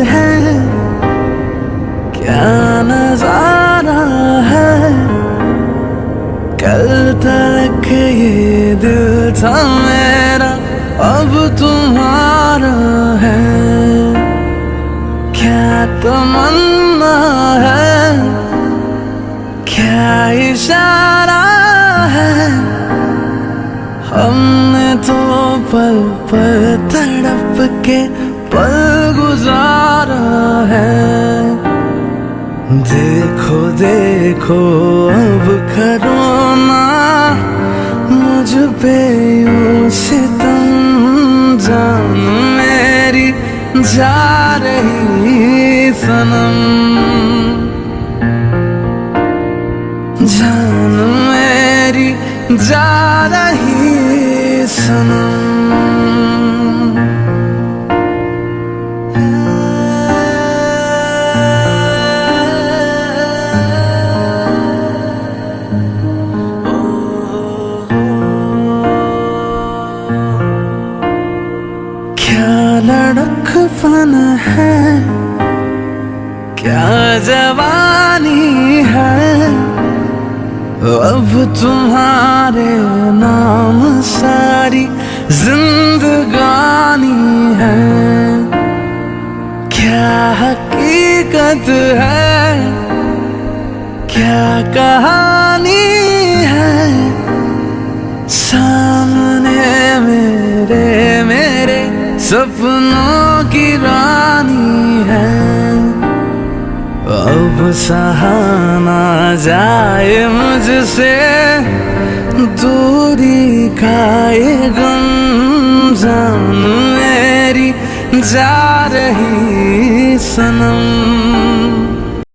है, क्या नजारा है। कल तक ये दिल था मेरा, अब तुम्हारा है। क्या तमन्ना है, क्या इशारा है। हमने तो पल पल तड़प के पल गुजारा है। देखो देखो अब करो ना मुझ पे यूं सितम, जान मेरी जा रही सनम, जान मेरी जा रही सनम। क्या लड़कपन है, क्या जवानी है। अब तुम्हारे नाम सारी जिंदगानी है। क्या हकीकत है, क्या कहानी है। सामने मेरे सपनों की रानी है। अब सहा ना जाए मुझसे दूरी का ये गम, जान मेरी जा रही सनम।